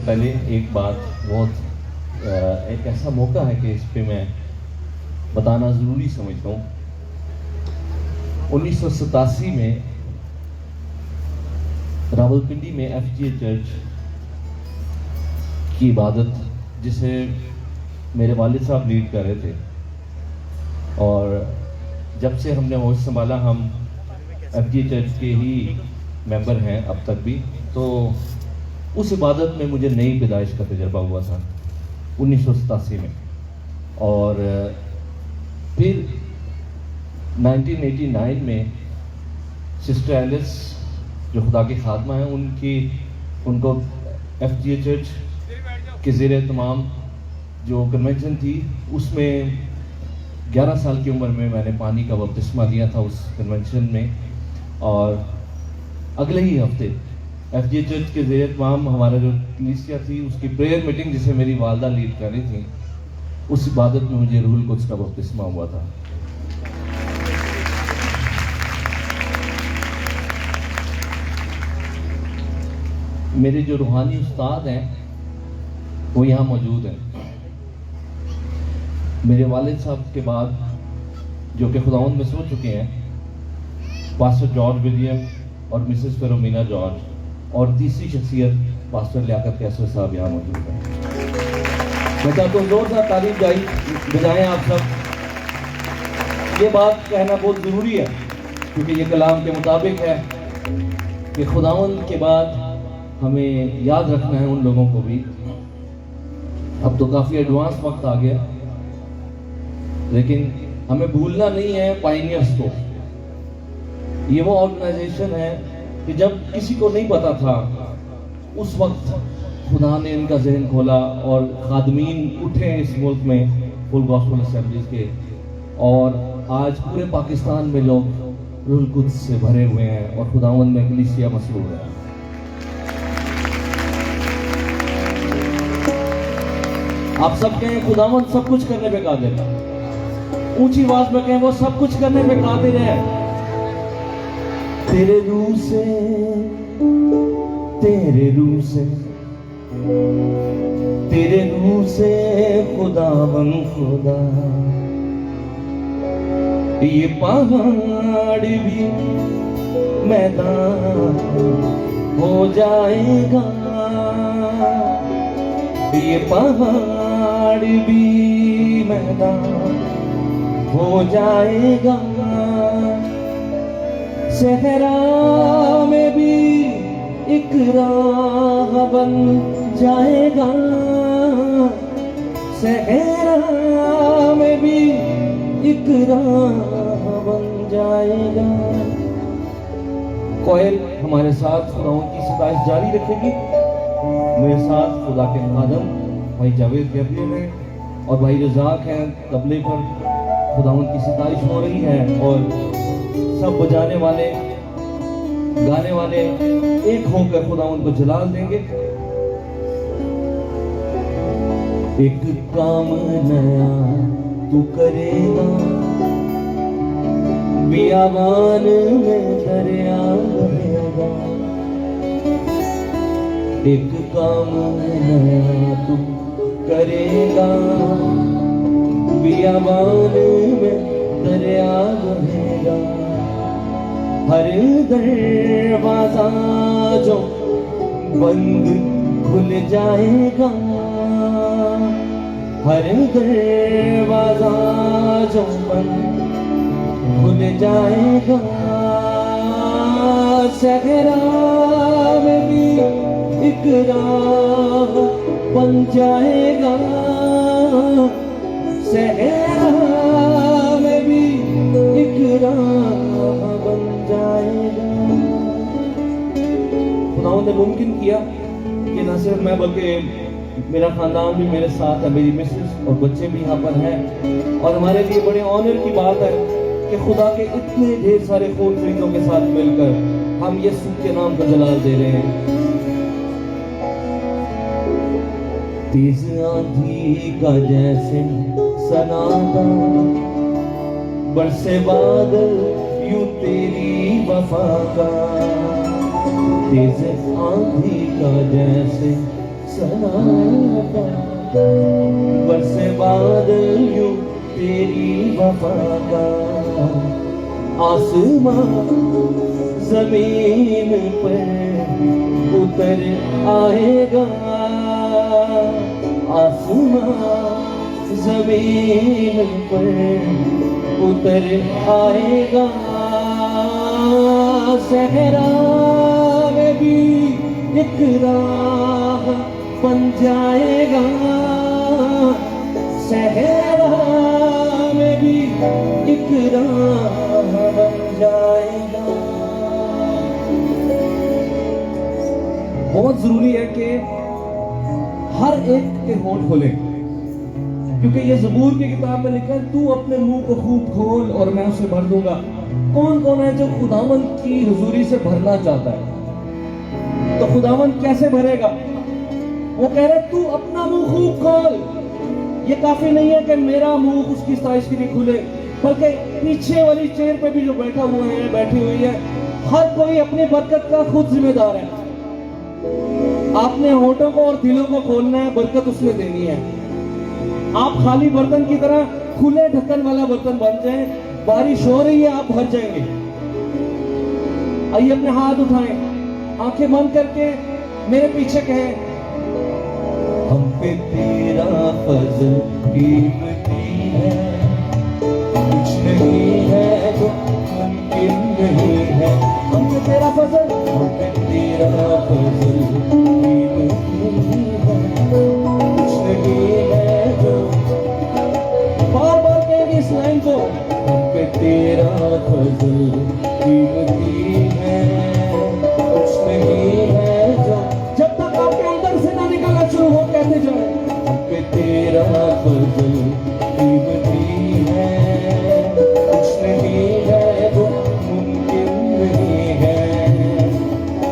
पहले एक बात बहुत एक ऐसा मौका है कि इस पे मैं बताना ज़रूरी समझता हूँ। 1987 में रावलपिंडी में FGA चर्च की इबादत, जिसे मेरे वालिद साहब लीड कर रहे थे, और जब से हमने होश संभाला हम FGA चर्च के ही मेंबर हैं अब तक भी। तो उस इबादत में मुझे नई पैदाइश का तजर्बा हुआ था 1987 में, और फिर 1989 में सिस्टर एलिस जो खुदा की खात्मा है उनको FGA चर्च के ज़ेरे तमाम जो कन्वेंशन थी उसमें 11 साल की उम्र में मैंने पानी का बपतिस्मा लिया था उस कन्वेंशन में। और अगले ही हफ्ते FGA चर्च के ज़ेरे तमाम हमारा जो कलीसिया थी उसकी प्रेयर मीटिंग जिसे मेरी वालदा लीड कर रही थी, उस इबादत में मुझे रूहुल कुद्स का बपतिस्मा हुआ था। मेरे जो रूहानी उस्ताद हैं वो यहाँ मौजूद हैं। मेरे वालिद साहब के बाद जो कि खुदावंद में सो चुके हैं, पास्टर जॉर्ज विलियम और मिसेस फेरोमिना जॉर्ज, और तीसरी शख्सियत पास्टर लियाकत कैसर साहब यहाँ मौजूद हैं। मैं चाहता हूँ जोरदार तारीफ बजाएं आप सब। ये बात कहना बहुत ज़रूरी है क्योंकि ये कलाम के मुताबिक है कि खुदावंद के बाद हमें याद रखना है उन लोगों को भी। अब तो काफ़ी एडवांस वक्त आ गया, लेकिन हमें भूलना नहीं है पायनियर्स को। ये वो ऑर्गेनाइजेशन है कि जब किसी को नहीं पता था उस वक्त खुदा ने इनका जहन खोला और खादमीन उठे इस मुल्क में फुल गॉस्पेल असेंबलीज के, और आज पूरे पाकिस्तान में लोग रूहुल कुद्स से भरे हुए हैं और खुदावंद में कलीसिया मसरूर है। आप सब कहें खुदावंद सब कुछ करने पे कादिर है। ऊंची आवाज में कहें वो सब कुछ करने पे कादिर है। तेरे रूह से तेरे रूह से खुदावंद खुदा, ये पहाड़ भी मैदान हो जाएगा, ये पहाड़ भी मैदान हो जाएगा, सहरा में भी एक राह बन जाएगा, सहरा में भी एक राह बन जाएगा। कोयल हमारे साथ खुदाओं की सताइश जारी रखेगी। मेरे साथ खुदा के खादम भाई जावेद गैब्रियल हैं और भाई रज़ाक हैं तबले पर। खुदाओं की सताइश हो रही है और सब बजाने वाले गाने वाले एक होकर खुदावंद को जलाल देंगे। एक काम नया तू करेगा, बियाबान में दरिया बहेगा। एक काम नया तू करेगा, बियाबान में दरिया बहेगा। हर दरवाजा जो बंद खुल जाएगा, हर दरवाजा जो बंद खुल जाएगा। सहरा में भी एक राह बन जाएगा, सहरा में भी एक राह बन जाएगा। खुदावंद ने मुमकिन किया कि न सिर्फ मैं बल्कि मेरा खानदान भी मेरे साथ है, मेरी मिसेस और बच्चे भी यहाँ पर हैं। और हमारे लिए बड़े ऑनर की बात है कि खुदा के इतने ढेर सारे खून फरीदों के साथ मिलकर हम यीशु के नाम का जलाल दे रहे हैं। तेज आंधी का जैसे सनादा, बरसे बादल यूं तेरी वफा का। तेज आंधी का जैसे सनादा, बरसे बादल यूं तेरी वफा का, आसमां जमीन पर उतर आएगा, आसमां जमीन पर उतर आएगा। सहरा में भी एक राह बन जाएगा, सहरा में भी एक राह बन जाएगा। बहुत जरूरी है कि हर एक के होंठ खोले, क्योंकि ये ज़बूर की किताब में लिखा है, तू अपने मुंह को खूब खोल और मैं उसे भर दूंगा। कौन कौन है जो खुदावंद की हुजूरी से भरना चाहता है? तो खुदावंद कैसे भरेगा? वो कह रहे तू अपना मुंह खूब खोल। ये काफी नहीं है कि मेरा मुंह उसकी सताइश के लिए खुले, बल्कि पीछे वाली चेयर पे भी जो बैठा हुआ है, बैठी हुई है, हर कोई अपनी बरकत का खुद जिम्मेदार है। आपने होठों को और दिलों को खोलना है, बरकत उसने देनी है। आप खाली बर्तन की तरह खुले ढक्कन वाला बर्तन बन जाएं, बारिश हो रही है आप भर जाएंगे। आइए अपने हाथ उठाएं, आंखें बंद करके मेरे पीछे कहें, हम पे तेरा फजल कीमती है, कुछ नहीं है जो मुमकिन नहीं है। हम पे तेरा फजल, हम पे तेरा फजल कीमती है, कुछ नहीं है जो, बार बार कहेंगे इस लाइन को, हम पे तेरा फजल कीमती है, कुछ नहीं है जो, जब तक आपके अंदर से ना निकलना शुरू हो कहते जाए, हम पे तेरा फजल कीमती है, कुछ नहीं है जो मुमकिन नहीं है।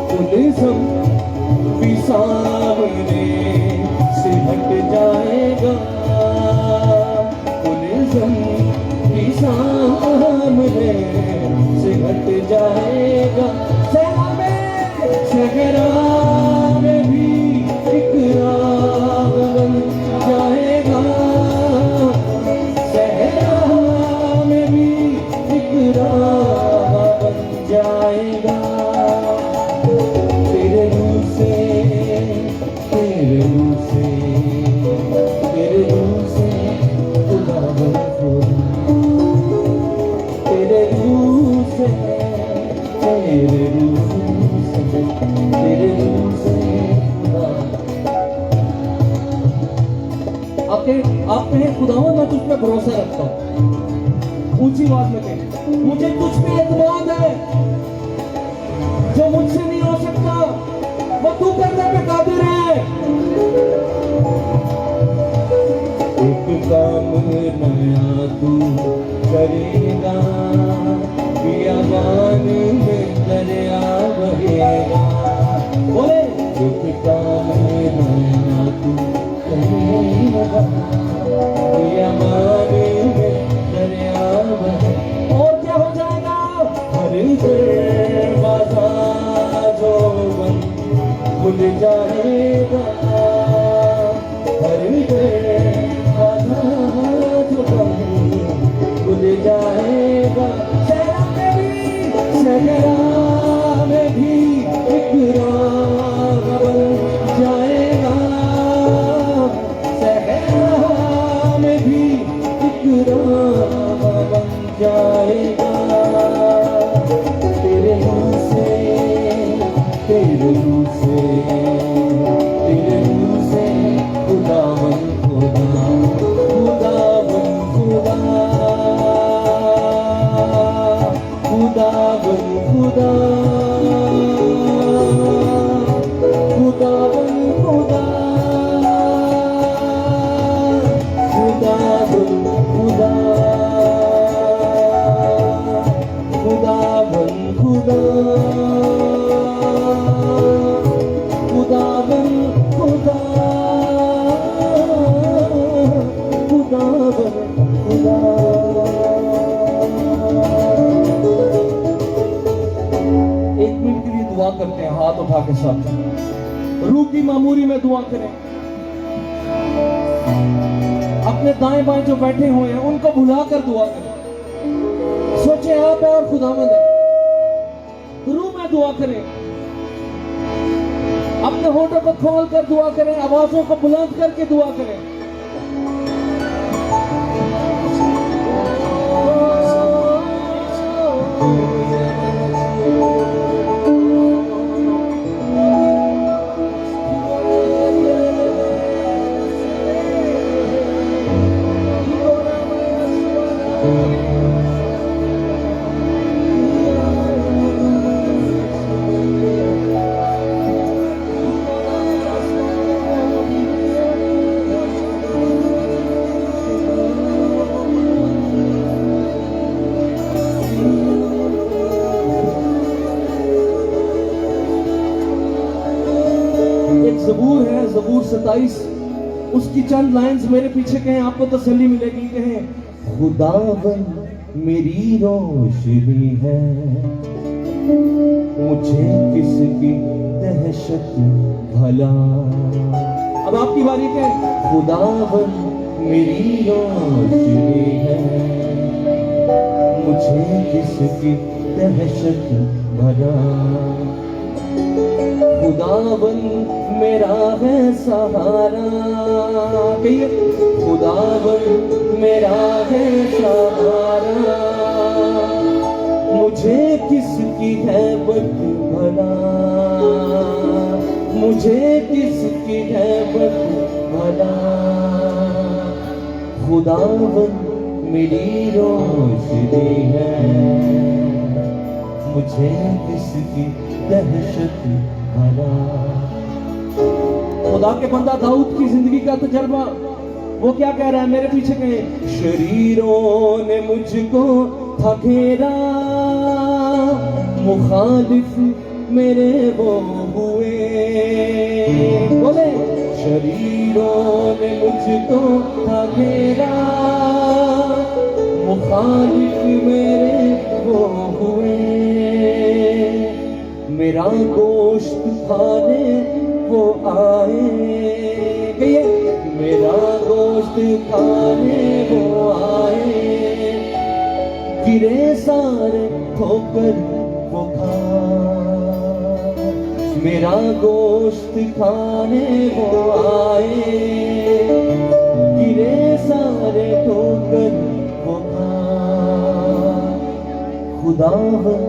तुलिज़्म भी सामने से हट जाएगा, तुलिज़्म भी सामने से हट जाएगा। सहरा में भी एक राह बन जाएगा, सहरा में भी एक राह बन जाएगा। तेरे रूह से, तेरे रूह से, तेरे रूह से खुदा तेरे रूह से, तेरे रूह से, तेरे रूह से खुदा। आप कहें खुदावंद मैं तुझ पे भरोसा रखता हूं, ऊंची आवाज में कहें, मुझे तुझ पे एतमाद है, जो मुझसे नहीं हो सकता वो तू करने पे कादिर है। एक काम नया तू करेगा, बियाबान में दरिया बहेगा। बोले एक काम नया तू करेगा, बियाबान में दरिया बहेगा। और क्या हो जाएगा? हर दरवाजा जो बंद खुल जाएगा, हर दरवाजा जो बंद खुल जाएगा। सहरा में भी एक राह बन जाएगा, सहरा में भी एक राह बन जाएगा। तेरे मुंह से, तेरे मुंह से, तेरे मुंह से खुदावन खुदा, खुदावन खुदा, खुदावन खुदा, खुदावन खुदा, खुदावन खुदा, खुदावन खुदा, खुदावन खुदा, खुदावन खुदा। एक मिनट के लिए दुआ करते हैं, हाथ उठा के साथ रूह की मामूरी में दुआ करें। अपने दाएं बाएं जो बैठे हुए हैं उनको भुला कर दुआ करें। सोचे आप और खुदावंद है, रूह में दुआ करें, अपने होठों को खोल कर दुआ करें, आवाजों को बुलंद करके दुआ करें। ज़बूर है, ज़बूर 27, उसकी चंद लाइंस मेरे पीछे कहें, आपको तसल्ली मिलेगी। कहें, खुदावन मेरी रोशनी है, मुझे किसकी दहशत भला। अब आपकी बारी है। खुदावन मेरी रोशनी है, मुझे किसकी दहशत भला। खुदावन मेरा है सहारा, कहिए, खुदावन मेरा है सहारा, मुझे किसकी हैबत भला, मुझे किसकी हैबत भला। खुदावन मेरी रोशनी है, मुझे किसकी दहशत भला। खुदा के बंदा दाऊद की जिंदगी का तजर्बा, वो क्या कह रहा है, मेरे पीछे कहे, शरीरों ने मुझको था घेरा, मुखालिफ मेरे वो हुए। बोले, शरीरों ने मुझको था घेरा, मुखालिफ मेरे वो हुए। मेरा गोश्त खाने वो आए, कहिए, मेरा गोश्त खाने वो आए, गिरे सारे ठोकर वो खा। मेरा गोश्त खाने वो आए, गिरे सारे ठोकर वो खा। खुदावन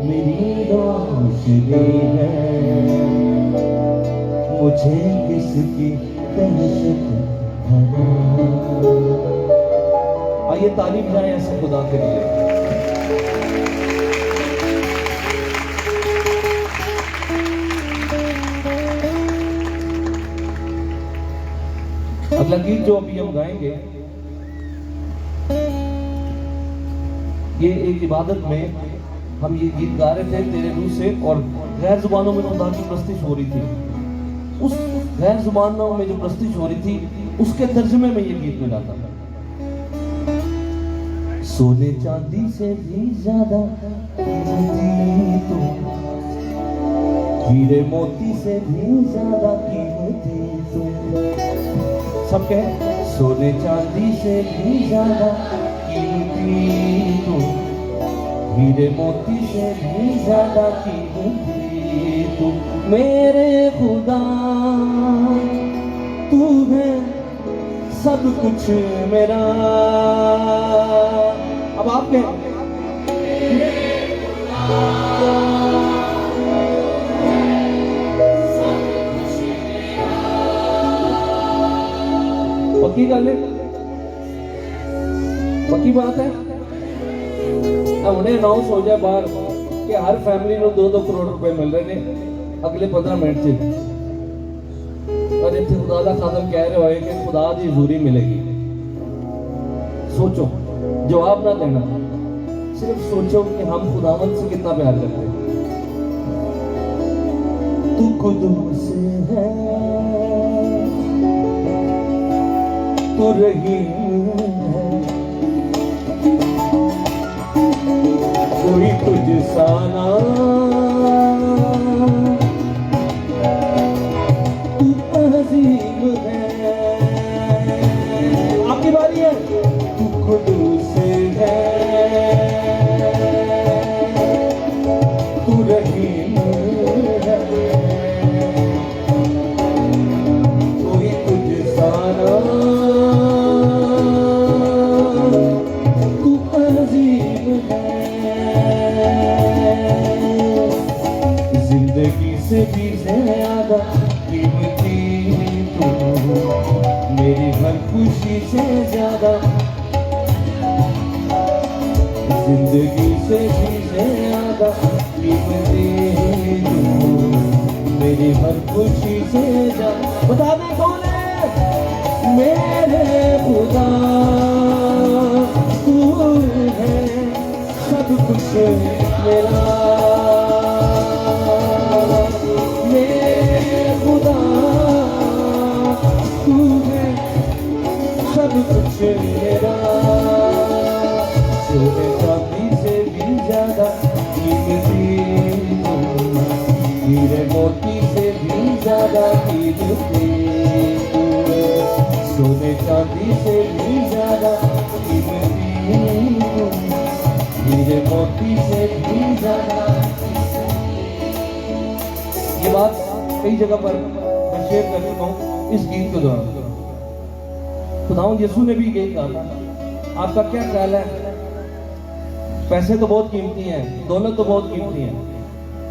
मेरी रोशनी है, मुझे किसकी दहशत भला। आइए तारीफ जाए ऐसे खुदा के लिए। अगला गीत जो अभी हम गाएंगे, ये एक इबादत में हम ये गीत गा रहे थे तेरे रूह से, और गैर जुबानों में खुदा की प्रस्तिश हो रही थी। उस गैर जुबानों में जो प्रस्तिश हो रही थी, उसके तर्जुमे में ये गीत मिला था। सोने चांदी से भी ज्यादा कीमती तू, हीरे मोती से भी ज्यादा कीमती तू। सब कहे, सोने चांदी से भी ज्यादा कीमती तू, हीरे मोती से भी ज्यादा कीमती तू। मेरे खुदा तू है सब कुछ मेरा। अब आप कहें, पक्की गल है, पक्की बात है। उन्हें अनाउंस हो जाए बाहर कि हर फैमिली को 2-2 करोड़ रुपए मिल रहे हैं अगले 15 मिनट से, और इतने खुदा का खादम कह रहे हो कि खुदा की हजूरी मिलेगी। सोचो, जवाब ना देना, सिर्फ सोचो कि हम खुदावंद से कितना प्यार करते हैं। तू कुदूस है, तू रहीम है, कोई तुझ सा ना। तू अजीम है, मेरी हर खुशी से ज्यादा, जिंदगी से भी ज्यादा कीमती तू, मेरी हर खुशी से ज्यादा। बता दे कौन है मेरे खुदा, तू है सब कुछ मेरा, मेरे खुदा तू है सब कुछ मेरा, सोने चांदी से भी ज्यादा कीमती तू, हीरे मोती से भी ज्यादा कीमती तू, सोने चांदी से भी ज्यादा कीमती तू, हीरे मोती से भी ज्यादा। ये बात कई जगह पर मैं शेयर कर चुका हूँ इस गीत के दौरान। खुदावंद यीशु ने भी यही कहा था। आपका क्या ख्याल है? पैसे तो बहुत कीमती हैं, दौलत तो बहुत कीमती है,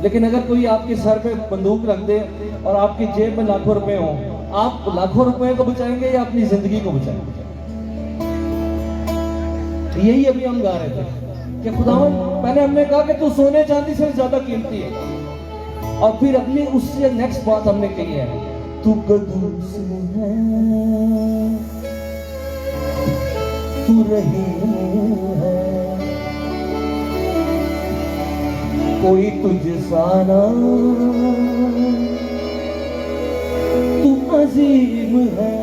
लेकिन अगर कोई आपके सर पे बंदूक रख दे और आपकी जेब में लाखों रुपए हो, आप लाखों रुपए को बचाएंगे या अपनी जिंदगी को बचाएंगे? यही अभी हम गा रहे थे कि खुदावंद, पहले हमने कहा कि तू सोने चांदी से ज्यादा कीमती है, और फिर अगली उससे नेक्स्ट बात हमने कही है, तू कदूस है, तू रहीम है, कोई तुझसा ना, तू अजीम है।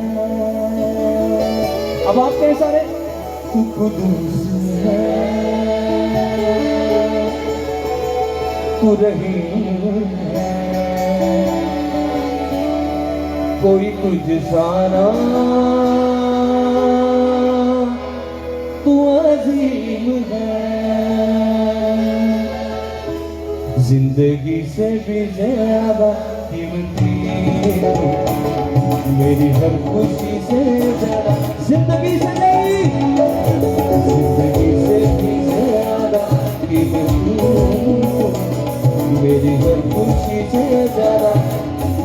अब आप कह सारे, तू कुदूस है, तू रहीम है, कोई तुझसा ना, तू अजीम है, जिंदगी से भी ज्यादा कीमती, मेरी हर खुशी से ज्यादा, जिंदगी से नहीं, जिंदगी से भी ज्यादा कीमती, मेरी हर खुशी से ज्यादा।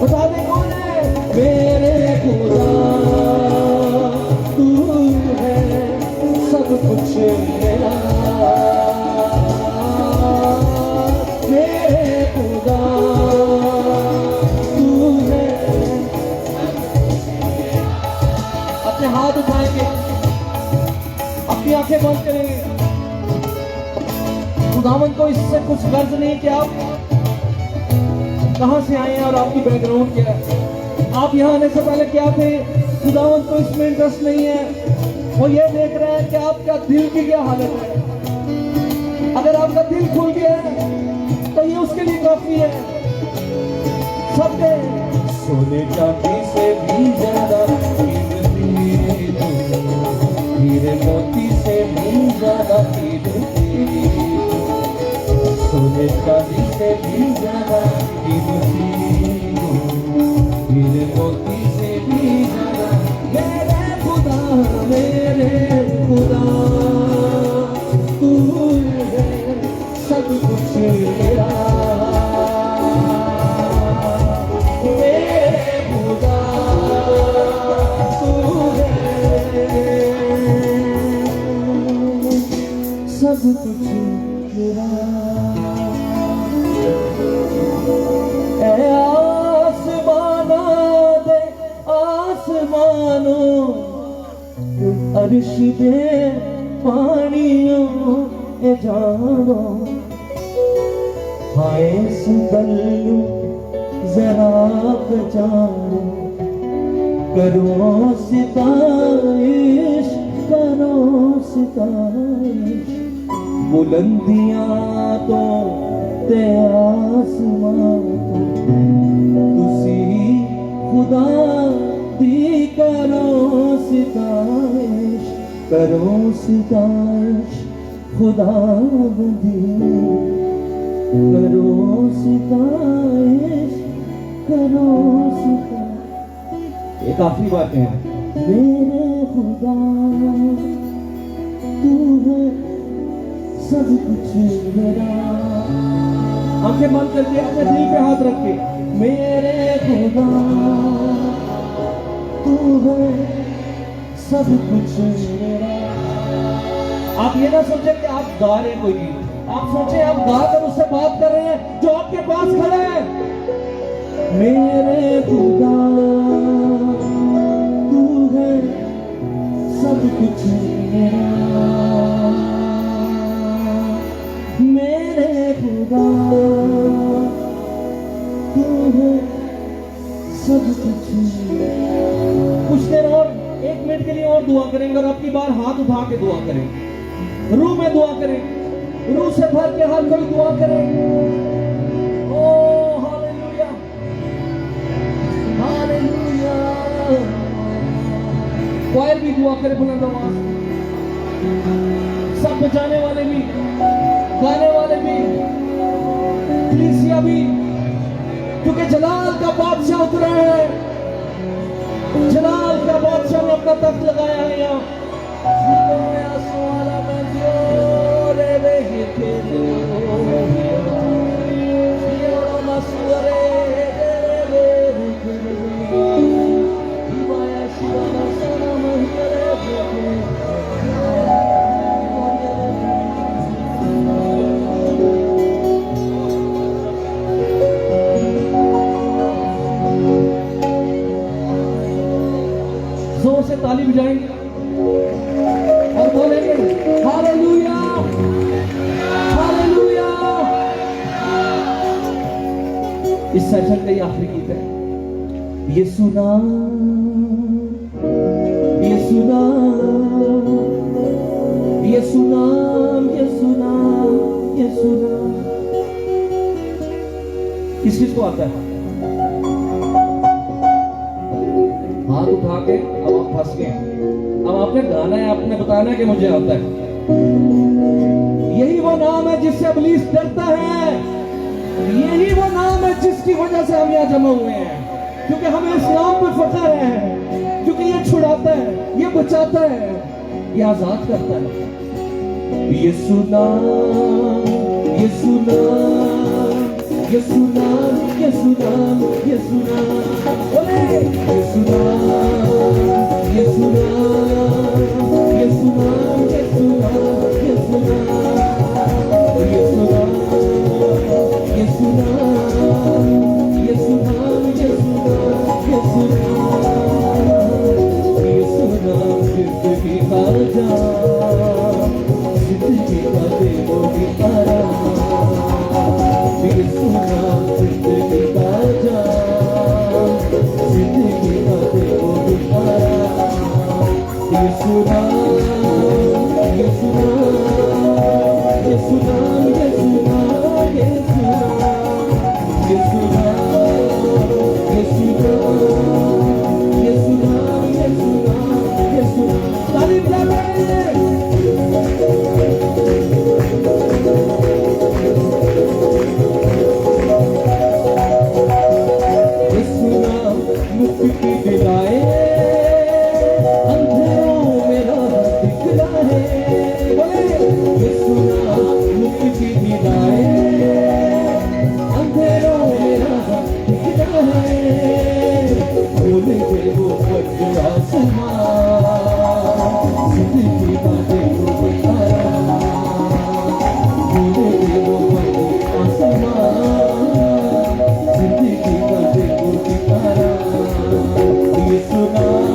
बता दे कौन है मेरे खुदा, तू है सब कुछ मेरा, मेरे खुदा तू है। अपने हाथ उठाएंगे, अपनी आंखें बंद करेंगे। खुदावंद को इससे कुछ गर्ज नहीं कि आप कहां से आए हैं और आपकी बैकग्राउंड क्या है, आप यहां आने से पहले क्या थे। खुदावंद को इसमें इंटरेस्ट नहीं है, वो ये देख रहे हैं कि आपका दिल की क्या हालत है। अगर आपका दिल खुल गया है तो ये उसके लिए काफी है। सबके सोने चांदी से भी ज्यादा कीमती तू, हीरे मोती से भी ज्यादा कीमती, सोने चांदी से भी ज्यादा कीमती तू, हीरे मोती से भी ज्यादा। मेरे खुदा, मेरे खुदा तू है सब कुछ मेरा, मेरे खुदा तू है सब कुछ मेरा। ऐ आसमाना दे आसमानों, अर्श दे पानियों ए जानो, हाय सुबल्लू जरा बचाओ, करो सिताइश, करो सिताइश, बुलंदियां तो ते आसमां तो तुसी खुदा दी, करो सिताइश, करो सिताइश खुदा दी, करो सिताइश, करो सिताइश। ये काफी बातें हैं। मेरे खुदा तू है सब कुछ मेरा। आंखें बंद करके अपने दिल पे हाथ रख के, मेरे खुदा तू है सब कुछ मेरा। आप ये ना सोचे कि आप गा रहे हैं कोई गीत, आप सोचे आप गा कर उससे बात कर रहे हैं जो आपके पास खड़ा है। मेरे खुदा तू है सब कुछ मेरा, मेरे खुदा तू है सब कुछ मेरा। कुछ देर और 1 मिनट के लिए और दुआ करेंगे और अपनी बार हाथ उठा के दुआ करें, रूह में दुआ करें, रूह से भर के हाथ कोई दुआ करें। ओ हालेलुया हालेलुया। क्वायर भी दुआ करे बुलंद आवाज, सब बजाने वाले भी, गाने वाले भी, कलीसिया भी, क्योंकि जलाल का बादशाह उतरा है, जलाल का बादशाह ने अपना तख्त लगाया है यहाँ। जोर से ताली बजाएंगे और बोलेंगे हालेलुया हालेलुया। इस सेशन का ये आखिरी गीत है। यीशु नाम यीशु नाम यीशु नाम यीशु नाम यीशु नाम। किस चीज को आता है? हाथ उठा के अब आप फंस गए, अब आपने गाना है, आपने बताना है कि मुझे आता है। यही वो नाम है जिससे इब्लीस डरता है, यही वो नाम है जिसकी वजह से हम यहाँ जमा हुए हैं, क्योंकि हमें इस नाम पे फख्र है, क्योंकि ये छुड़ाता है, ये बचाता है, ये आजाद करता है। यीशु नाम यीशु नाम यीशु नाम यीशु नाम यीशु नाम। बोले यीशु नाम यीशु नाम यीशु नाम यीशु नाम यीशु नाम यीशु नाम यीशु नाम यीशु नाम यीशु नाम यीशु नाम यीशु नाम। जिंदगी का जाम, जिंदगी का देवोगी तारा, यीशु नाम जिंदगी का जाम, जिंदगी का देवोगी तारा। यीशु नाम यीशु नाम यीशु नाम यीशु नाम यीशु नाम यीशु नाम यीशु नाम यीशु नाम यीशु नाम। तारीफ करें। यीशु नाम मुक्ति दिलाए, अंधेरों में राह दिखलाए। बोले यीशु नाम मुक्ति दिलाए, अंधेरों में राह दिखलाए। बोले वो वज्र आसमां, जिंदगी का देखो तारा। बोले वो वज्र आसमां, जिंदगी का देखो तारा। यीशु नाम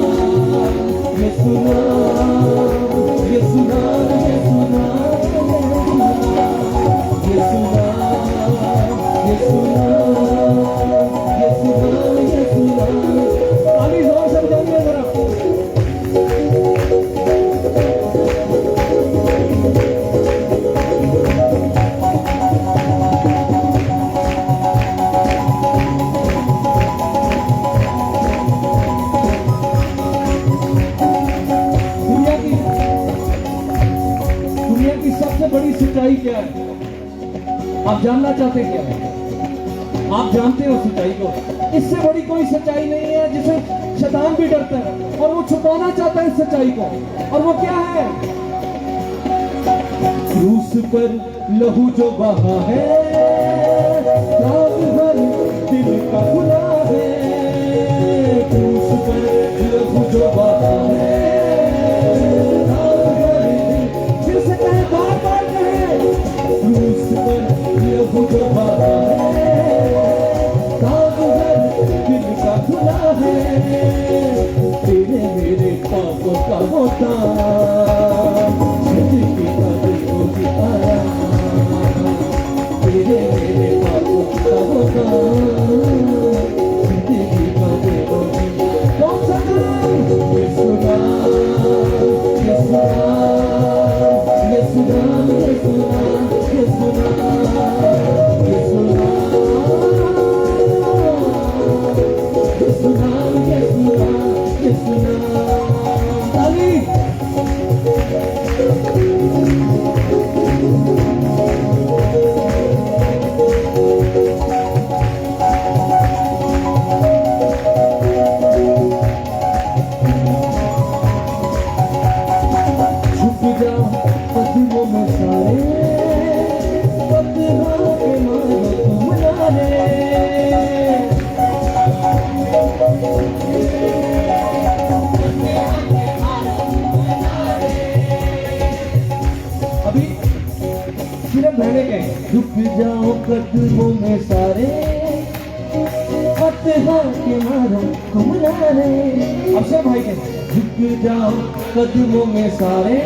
यीशु नाम यीशु नाम यीशु नाम यीशु नाम यीशु नाम यीशु नाम यीशु नाम। ताली जोर से बजाइए जरा। दुनिया की सबसे बड़ी सच्चाई क्या है? आप जानना चाहते क्या है? आप जानते हो सच्चाई को। इससे बड़ी कोई सच्चाई नहीं है जिसे शैतान भी डरता है और वो छुपाना चाहता है इस सच्चाई को। और वो क्या है? क्रूस पर लहू जो बहा है, रात भर दिल का गुनाह है। क्रूस पर लहू जो बहा है, पापों का होता, जिंदगी का देखोगी आराम, तेरे मेरे पापों का होता, जिंदगी का देखोगी। कौन सा नाम? यीशु नाम, यीशु नाम, यीशु नाम, यीशु नाम, यीशु नाम, यीशु नाम, यीशु नाम, यीशु नाम, यीशु नाम। ताली। झुक जाओ कदमों में सारे, पत्थरों के मारो तुम नारे। अभी सिर्फ रहने के। झुक जाओ कदमों में सारे, पत्थरों के मारो तुम नारे। अफसर भाई के झुक जाओ कदमों में सारे,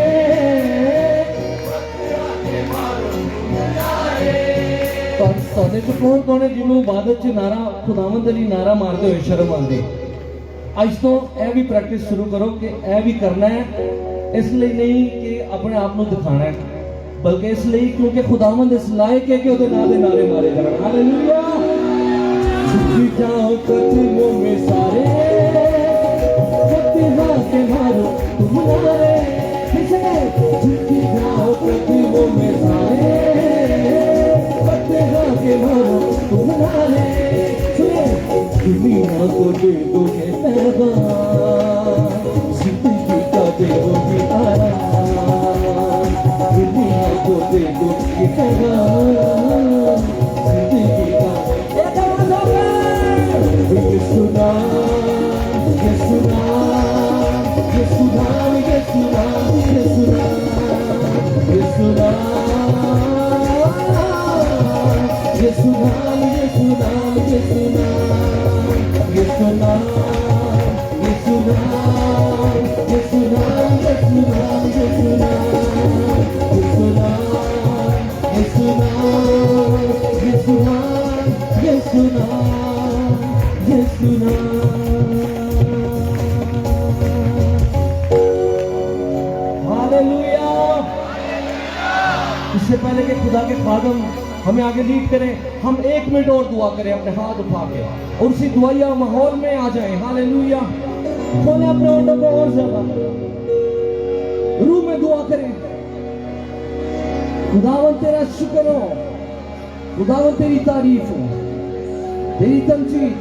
ਤੁਹਾਡੇ ਚ ਕੌਣ ਹੈ ਜਿਹਨੂੰ ਇਬਾਦਤ ਚ ਨਾਰਾ ਖੁਦਾਵੰਦ ਲਈ ਨਾਰਾ ਮਾਰਦੇ ਹੋਏ ਸ਼ਰਮ ਆਉਂਦੀ? ਅੱਜ ਤੋਂ ਇਹ ਵੀ ਪ੍ਰੈਕਟਿਸ ਸ਼ੁਰੂ ਕਰੋ ਕਿ ਇਹ ਵੀ ਕਰਨਾ ਹੈ, ਇਸ ਲਈ ਨਹੀਂ ਕਿ ਆਪਣੇ ਆਪ ਨੂੰ ਦਿਖਾਣਾ ਹੈ, ਬਲਕਿ ਇਸ ਲਈ ਕਿਉਂਕਿ ਖੁਦਾਵੰਦ ਇਸ ਲਾਇਕ ਹੈ ਕਿ ਉਹਦੇ ਨਾਂ ਦੇ ਨਾਰੇ ਮਾਰੇ ਜਾਣ। ਹਾਲੇਲੂਇਆ। झुक जाओ कदमों में सारे, पत्थरों के मारो तुम नारे। झुक जाओ कदमों में सारे, पत्थरों के मारो तुम नारे। दुनिया को दे दोगे पैगाम, जिंदगी का दे दोगे आराम, दुनिया को दे दोगे पैगाम, जिंदगी का। यीशु नाम, यीशु नाम, यीशु नाम, यीशु नाम, यीशु नाम, यीशु नाम, यीशु नाम, यीशु नाम, यीशु नाम, यीशु नाम, यीशु नाम, यीशु नाम, यीशु नाम, यीशु नाम, यीशु नाम, यीशु नाम, यीशु नाम, यीशु नाम, यीशु नाम। हालेलुया। इससे पहले कि खुदा के खादम हमें आगे लीड करें, हम 1 मिनट और दुआ करें अपने हाथ उठा के और उसी दुआया माहौल में आ जाएं। हालेलुया। खोलें अपने होठों को और ज्यादा, रूह में दुआ करें। खुदावन तेरा शुक्र हो, खुदावन तेरी तारीफ हो, तेरी तमजीद।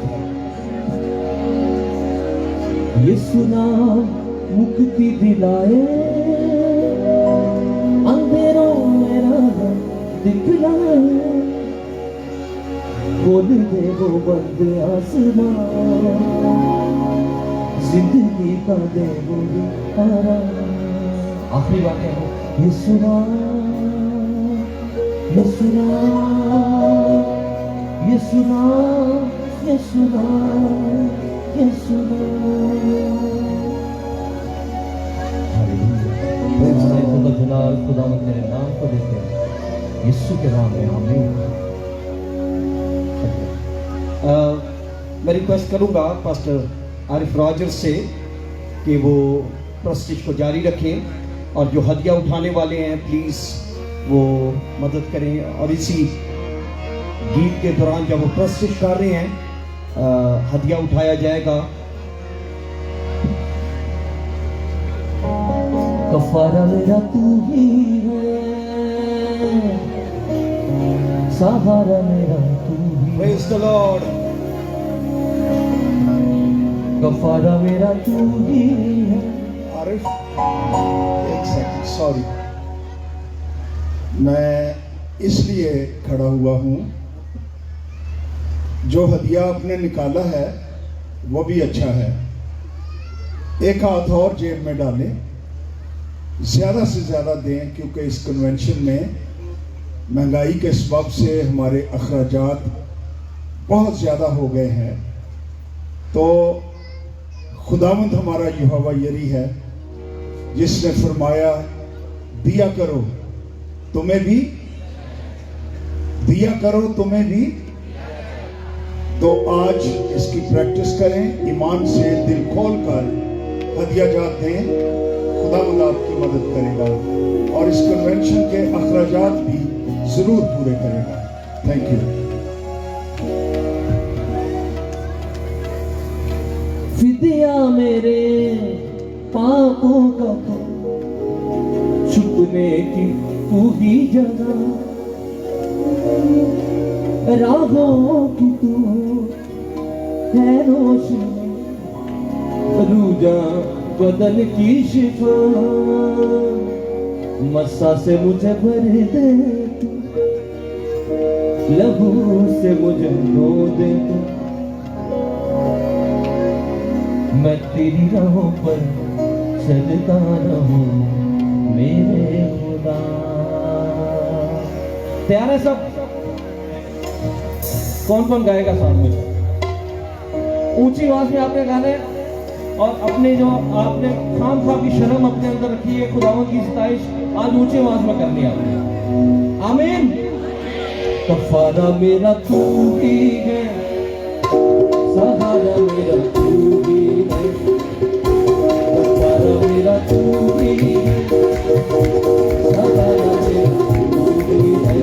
यीशु नाम मुक्ति दिलाए, अंधेरों में राह दिखलाए, खोल दे वो बंद आसमान, जिंदगी का दे वो आराम। आखिरी बात है यीशु नाम, यीशु नाम, यीशु नाम, यीशु नाम, यीशु नाम। खुदा जलाल खुदावंद तेरे नाम को देते हैं यीशु के नाम में, आमीन। मैं रिक्वेस्ट करूंगा पास्टर आरिफ रॉजर से कि वो प्रस्टिज को जारी रखें और जो हदिया उठाने वाले हैं प्लीज़ वो मदद करें। और इसी गीत के दौरान जब वो प्रस्टिज कर रहे हैं हदिया उठाया जाएगा। कफारा मेरा तू ही है, सहारा मेरा तू ही। Praise the Lord। कफारा मेरा तू ही है। आरिफ, एक सेकंड, सॉरी, मैं इसलिए खड़ा हुआ हूँ, जो हदिया आपने निकाला है वो भी अच्छा है, एक हाथ और जेब में डालें, ज़्यादा से ज़्यादा दें, क्योंकि इस कन्वेंशन में महंगाई के सबब से हमारे अखराजात बहुत ज़्यादा हो गए हैं। तो खुदावंद हमारा यहोवा यरी है जिसने फरमाया दिया करो तुम्हें भी, दिया करो तुम्हें भी। तो आज इसकी प्रैक्टिस करें, ईमान से दिल खोल कर हदिया जात दें, खुदावंद आपकी मदद करेगा और इस कन्वेंशन के अखराजात भी जरूर पूरे करेगा। Thank you. फिदिया मेरे पापों का तो छुपने की तू ही जगह, राहों की तू है रोशनी, रूजा बदन की शिफा, मस्सा से मुझे भर दे तू, लहू से मुझे धो दे तू, मैं तेरी राहों पर चलता रहूं मेरे खुदा। तैयार है सब? कौन कौन गाएगा साथ में? ऊंची आवाज में आपने गाने और अपने जो आपने खाम खा की शर्म अपने अंदर रखी है, खुदावंद की सताइश आज ऊंची आवाज में करनी है आपने। आमीन। कफारा मेरा तू ही है, सहारा मेरा तू ही है, कफारा मेरा तू ही है, सहारा मेरा तू ही है,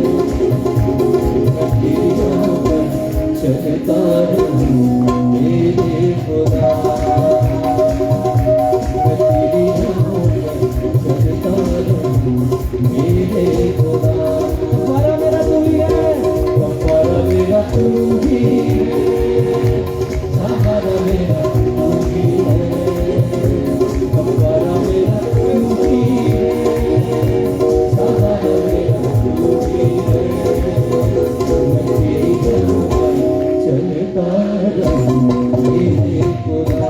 मैं तेरी राहों पर चलता रहूं मेरे खुदा, मैं तेरी राहों पर चलता रहूं मेरे खुदा। कफारा मेरा तू ही है, कफारा मेरा तू ही है, सहारा मेरा तू ही है, कफारा मेरा तू ही है, सहारा मेरा तू ही है, मैं तेरी राहों पर चलता रहूं मेरे खुदा,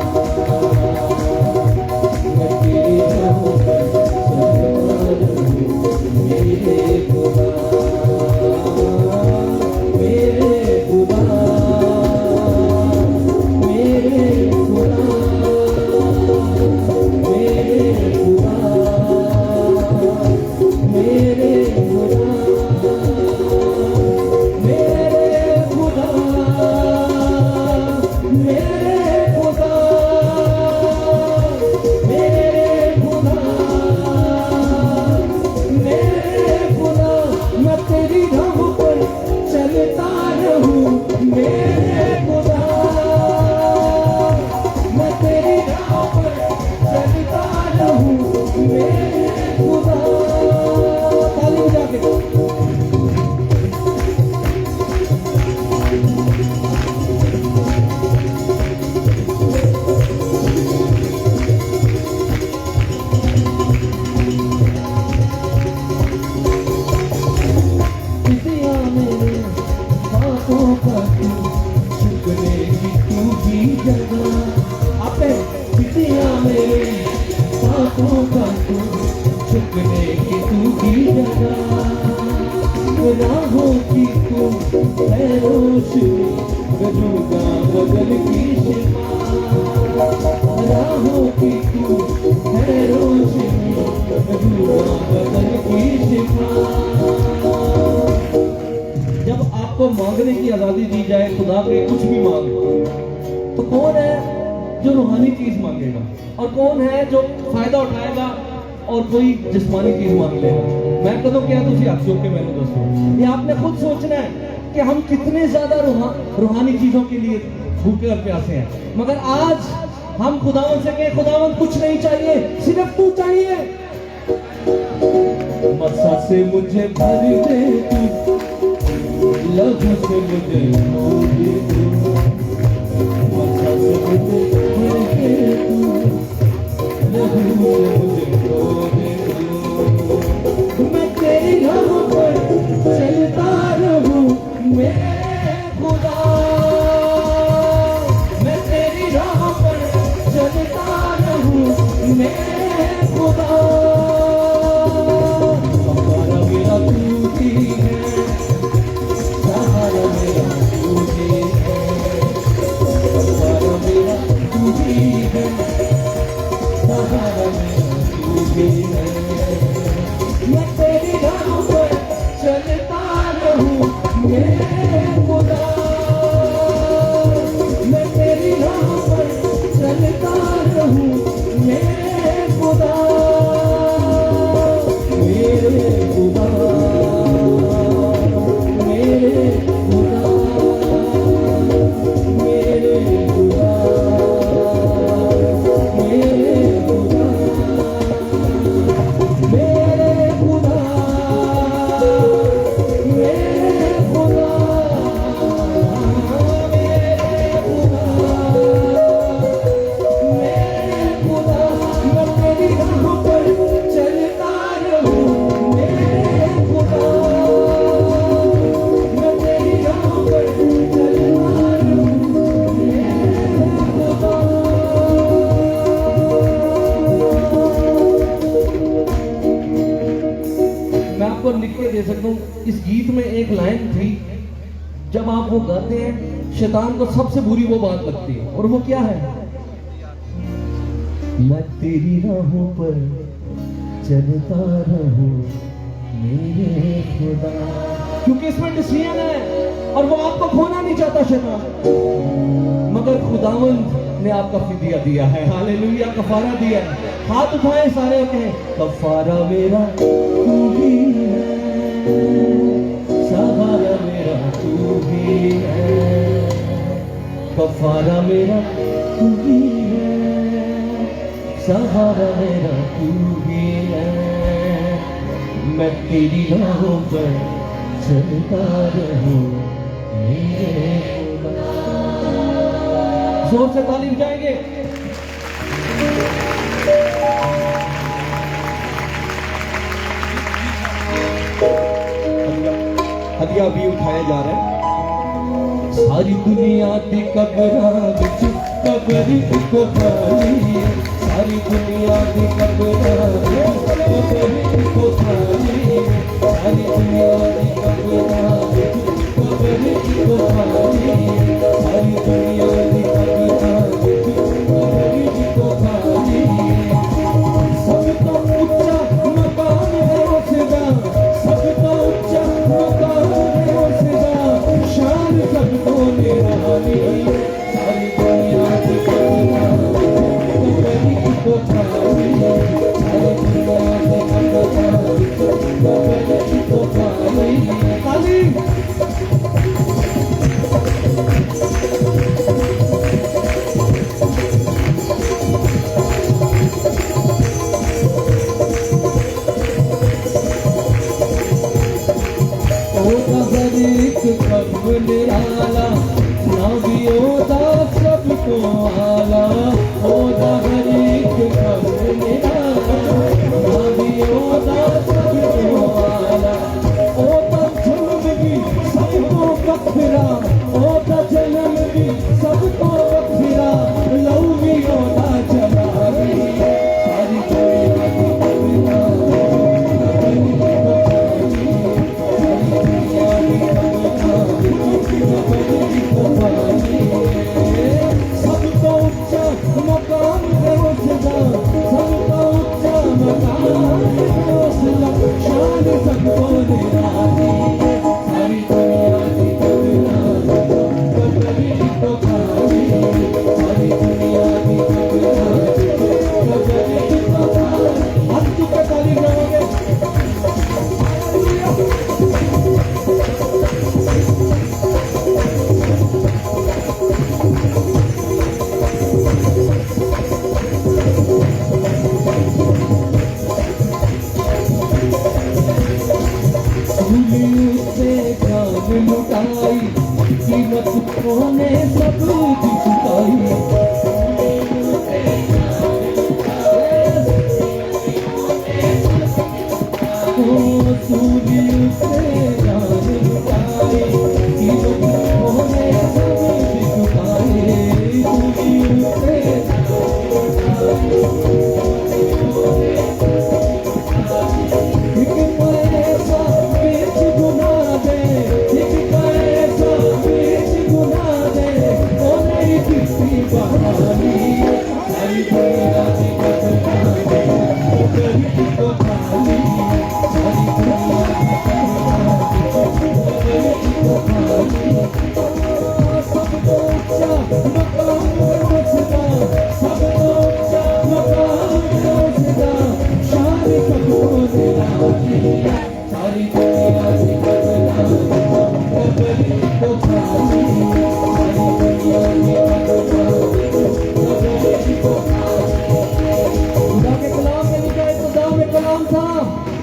मैं तेरी राहों पर चलता रहूं मेरे खुदा, मेरे खुदा, मेरे खुदा, मेरे खुदा, मेरे खुदा, मेरे खुदा, मेरे खुदा, मेरे खुदा, मेरे खुदा, मैं तेरी राहों पर चलता रहूं मेरे खुदा, मैं तेरी राहों पर चलता रहूं मेरे खुदा। ताली बजा के पितिया मेरे बातों का तू छुपने की तू ही जगह, आपे पितिया मेरे बातों का तू छुपने की तू ही जगह, राहों की तू है रोशनी, रूजा बदन की शिफा, राहों की तू है रोशनी, रूजा बदन की शिफा। जब आपको मांगने की आजादी दी जाए खुदा के कुछ भी मांगो, तो कौन है जो रूहानी चीज मांगेगा और कौन है जो फायदा उठाएगा और कोई जिस्मानी चीज मांग लेगा? मैं कदों क्या तुझे हाथ जोड़ के मैंने दोस्तों, ये आपने खुद सोचना है कि हम कितने ज्यादा रूहानी चीजों के लिए भूखे और प्यासे हैं, मगर आज हम खुदावंद से कहें खुदावंद कुछ नहीं चाहिए, सिर्फ तू चाहिए। मस्सा से मुझे भर दे तू, लहू से मुझे धो दे तू, मस्सा से मुझे भर दे तू, लहू से मुझे धो दे तू, मैं तेरी राहों पर चलता रहूं मेरे खुदा, मैं तेरी राहों पर चलता रहूं मेरे खुदा। कफारा मेरा तू ही है, सहारा मेरा तू ही है, कफारा मेरा तू ही है, सहारा मेरा तू ही भी है। मैं तेरी राहों पर चलता रहूं मेरे खुदा, मैं तेरी राहों पर चलता रहूं मेरे खुदा, मेरे खुदा, मेरे खुदा, मेरे खुदा, मेरे खुदा, मेरे खुदा, मेरे खुदा, मेरे खुदा, मैं तेरी राहों पर चलता रहूं मेरे खुदा, मैं तेरी राहों पर चलता रहूं मेरे खुदा। मैं आपको लिख के दे सकता हूँ, इस गीत में एक लाइन थी, जब आप वो गाते हैं शैतान को सबसे बुरी वो बात लगती है, और वो क्या है? मैं तेरी राहों पर चलता रहूं मेरे खुदा, क्योंकि इसमें डिसीजन है और वो आपको खोना नहीं चाहता शैतान, मगर खुदावंद ने आपका फिदिया दिया है, हालेलुया, कफारा दिया है। हाथ उठाए सारे और कहें कफारा मेरा तू ही है, सहारा मेरा तू ही है, कफारा मेरा तू ही है, सहारा मेरा तू ही है, मैं तेरी राहों पर चलता रहूं मेरे खुदा। जोर से तालीम जाएंगे। हदिया भी उठाया जा रहा है। सारी दुनिया दी कबरां विच कबर इको खाली है, सारी दुनिया दी कबरां विच कबर इको खाली है, सारी दुनिया दी कबरां विच कबर इको खाली है, सारी दुनिया दी कबरां विच कबर इको खाली है। सब तो ऊंचा मकान है उसदा, सब तो ऊंचा मकान है उसदा, शान सब तो निराली है, सारी दुनिया की कबरां विच कबर इको खाली है, सारी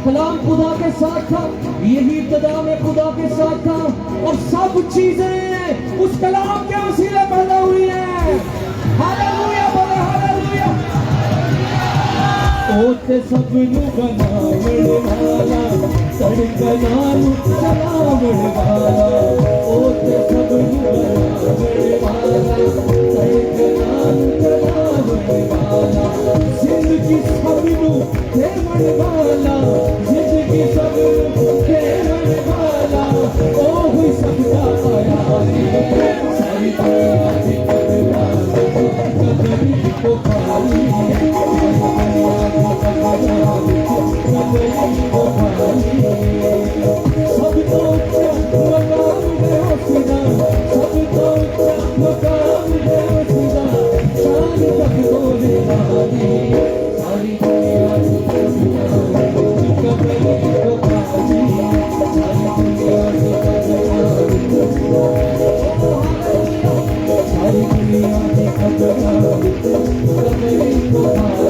कलाम खुदा के साथ था, यही इब्तिदा में खुदा के साथ था, और सब चीजें उस कलाम के वसीले पैदा हुई है। हालेलुया, बोले हालेलुया। ओते सब नु बनावण वाला, तड़कना नु चलावण वाला, ओते सब नु बनावण वाला, तड़कना नु चलावण वाला, जिंदगी सब नु देवण वाला, जिंदगी सब नु देवण वाला, ओ हुई सबका आया रे, सारी दुनिया की कदरी को खाली, सब तो मकाम है खुदा, सब तो मकाम है खुदा, शान तक बोले वाली, सारी दुनिया की कदरी को खाली, सारी दुनिया की सारी दुनिया की कदरी को खाली,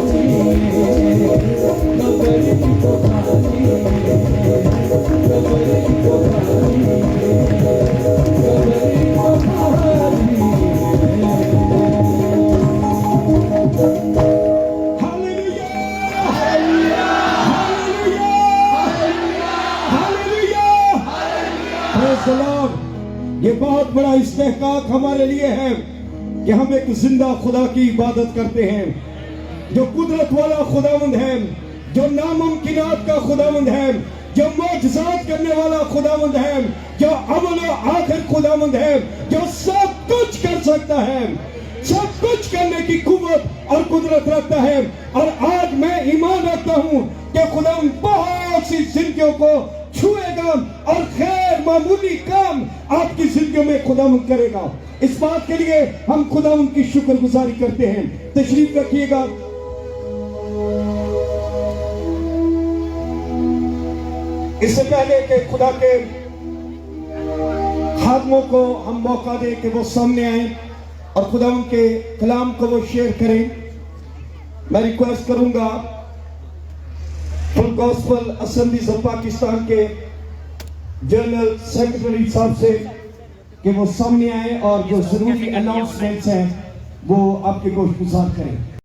ये बहुत बड़ा इस्तेहकाक हमारे लिए है कि हम एक जिंदा खुदा की इबादत करते हैं, जो कुदरत वाला खुदावंद है, जो नामुमकिनात का खुदावंद है, जो मौजज़ात करने वाला खुदावंद है, जो अव्वल और आखिर खुदावंद है, जो सब कुछ कर सकता है, सब कुछ करने की कुव्वत और कुदरत रखता है। और आज मैं ईमान रखता हूं कि खुदावंद बहुत सी जिंदगियों को छुएगा और खैर मामूली काम आपकी जिंदगी में खुदावंद करेगा। इस बात के लिए हम खुदावंद की शुक्रगुजारी करते हैं। तशरीफ रखिएगा। इससे पहले कि खुदा के खादमों को हम मौका दें कि वो सामने आए और खुदावंद के कलाम को वो शेयर करें, मैं रिक्वेस्ट करूंगा full gospel assemblies of Pakistan के जनरल सेक्रेटरी साहब से कि वो सामने आए और जो जरूरी अनाउंसमेंट्स हैं वो आपके गोश गुजार करें।